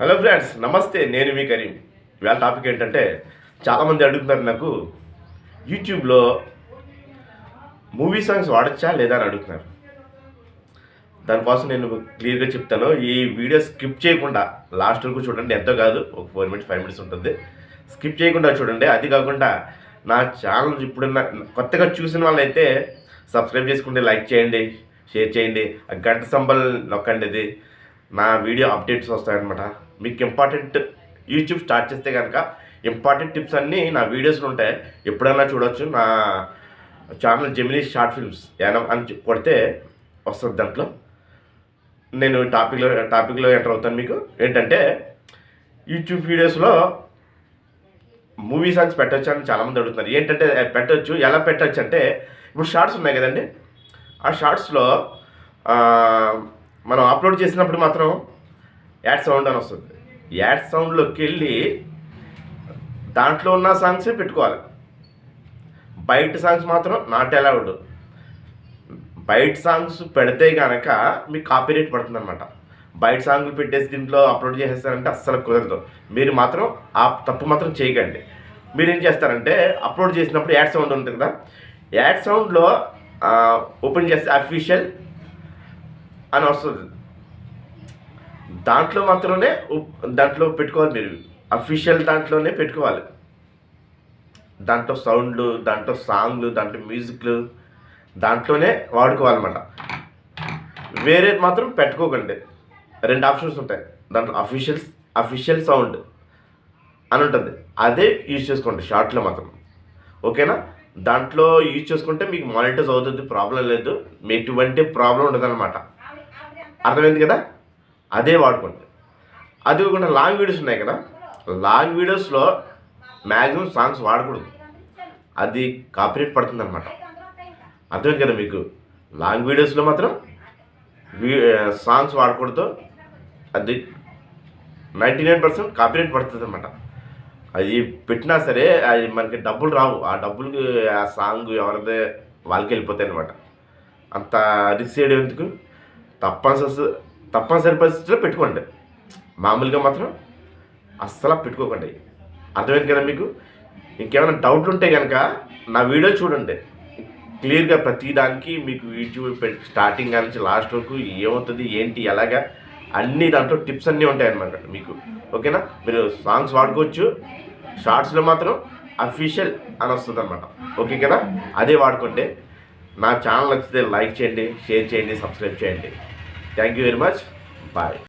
Hello friends, నమస్తే. నేను మీ కరీం. ఇవాళ టాపిక్ ఏంటంటే, చాలామంది అడుగుతున్నారు నాకు, యూట్యూబ్లో మూవీ సాంగ్స్ వాడచ్చా లేదా అని అడుగుతున్నారు. దానికోసం నేను క్లియర్గా చెప్తాను. ఈ వీడియో స్కిప్ చేయకుండా లాస్ట్ వరకు చూడండి. ఎంతో కాదు, ఒక 4 మినిట్స్ 5 మినిట్స్ ఉంటుంది. స్కిప్ చేయకుండా చూడండి. అది కాకుండా నా ఛానల్ ఇప్పుడున్న కొత్తగా చూసిన వాళ్ళైతే సబ్స్క్రైబ్ చేసుకుంటే లైక్ చేయండి, షేర్ చేయండి, ఆ గంట సింబల్ నొక్కండి. ఇది నా వీడియో అప్డేట్స్ వస్తాయన్నమాట. మీకు ఇంపార్టెంట్ యూట్యూబ్ స్టార్ట్ చేస్తే కనుక ఇంపార్టెంట్ టిప్స్ అన్నీ నా వీడియోస్లో ఉంటాయి. ఎప్పుడైనా చూడవచ్చు. నా ఛానల్ జెమినీ షార్ట్ ఫిల్మ్స్ అని కొడితే వస్తుంది. దాంట్లో నేను టాపిక్లో ఎంటర్ అవుతాను. మీకు ఏంటంటే, యూట్యూబ్ వీడియోస్లో మూవీ సాంగ్స్ పెట్టచ్చు అని చాలామంది అడుగుతున్నారు. ఏంటంటే పెట్టచ్చు, ఎలా పెట్టచ్చు అంటే, ఇప్పుడు షార్ట్స్ ఉన్నాయి కదండి. ఆ షార్ట్స్లో మనం అప్లోడ్ చేసినప్పుడు మాత్రం యాడ్ సౌండ్ అని వస్తుంది. యాడ్ సౌండ్లోకి వెళ్ళి దాంట్లో ఉన్న సాంగ్సే పెట్టుకోవాలి. బయట సాంగ్స్ మాత్రం నాట్ అలౌడ్. బయట సాంగ్స్ పెడితే కనుక మీకు కాపీరైట్ పడుతుంది అనమాట. బయట సాంగ్లు పెట్టేసి దీంట్లో అప్లోడ్ చేసేస్తారంటే అస్సలు కుదరదు. మీరు మాత్రం ఆ తప్పు మాత్రం చేయకండి. మీరు ఏం చేస్తారంటే, అప్లోడ్ చేసినప్పుడు యాడ్ సౌండ్ ఉంటుంది కదా, యాడ్ సౌండ్లో ఓపెన్ చేస్తే అఫీషియల్ అని వస్తుంది. దాంట్లో మాత్రమే దాంట్లో పెట్టుకోవాలి. మీరు అఫీషియల్ దాంట్లోనే పెట్టుకోవాలి. దాంట్లో సౌండ్లు, దాంట్లో సాంగ్లు, దాంట్లో మ్యూజిక్లు దాంట్లోనే వాడుకోవాలన్నమాట. వేరే మాత్రం పెట్టుకోకండి. 2 ఆప్షన్స్ ఉంటాయి దాంట్లో. అఫీషియల్ సౌండ్ అని ఉంటుంది. అదే యూజ్ చేసుకోండి షార్ట్లో మాత్రం. ఓకేనా? దాంట్లో యూజ్ చేసుకుంటే మీకు మానిటైజ్ అవుతుంది, ప్రాబ్లం లేదు. మీ ఎటువంటి ప్రాబ్లం ఉండదన్నమాట. అర్థమైంది కదా? అదే వాడుకోండి. అది కాకుండా లాంగ్ వీడియోస్ ఉన్నాయి కదా, లాంగ్ వీడియోస్లో మ్యాక్సిమం సాంగ్స్ వాడకూడదు. అది కాపీరైట్ పడుతుంది అనమాట. అర్థమైంది కదా మీకు? లాంగ్ వీడియోస్లో మాత్రం సాంగ్స్ వాడకూడదు. అది 99% కాపీరైట్ పడుతుంది అనమాట. అది పెట్టినా సరే అది మనకి డబ్బులు రావు. ఆ డబ్బులకి ఆ సాంగ్ ఎవరిదే వాళ్ళకి వెళ్ళిపోతాయి అనమాట. అంత రిస్క్ చేయడం ఎందుకు? తప్పనిసరి పరిస్థితుల్లో పెట్టుకోండి. మామూలుగా మాత్రం అస్సలు పెట్టుకోకండి. అర్థమైంది కదా మీకు? ఇంకేమైనా డౌట్లు ఉంటే కనుక నా వీడియో చూడండి. క్లియర్గా ప్రతిదానికి మీకు యూట్యూబ్ స్టార్టింగ్ నుంచి లాస్ట్ వరకు ఏమవుతుంది, ఏంటి, ఎలాగా అన్నీ దాంట్లో టిప్స్ అన్నీ ఉంటాయన్నమాట మీకు. ఓకేనా? మీరు సాంగ్స్ వాడుకోవచ్చు. షార్ట్స్లో మాత్రం అఫీషియల్ అని వస్తుంది అనమాట. ఓకే కదా? అదే వాడుకుంటే. నా ఛానల్ నచ్చితే లైక్ చేయండి, షేర్ చేయండి, సబ్స్క్రైబ్ చేయండి. Thank you very much. Bye.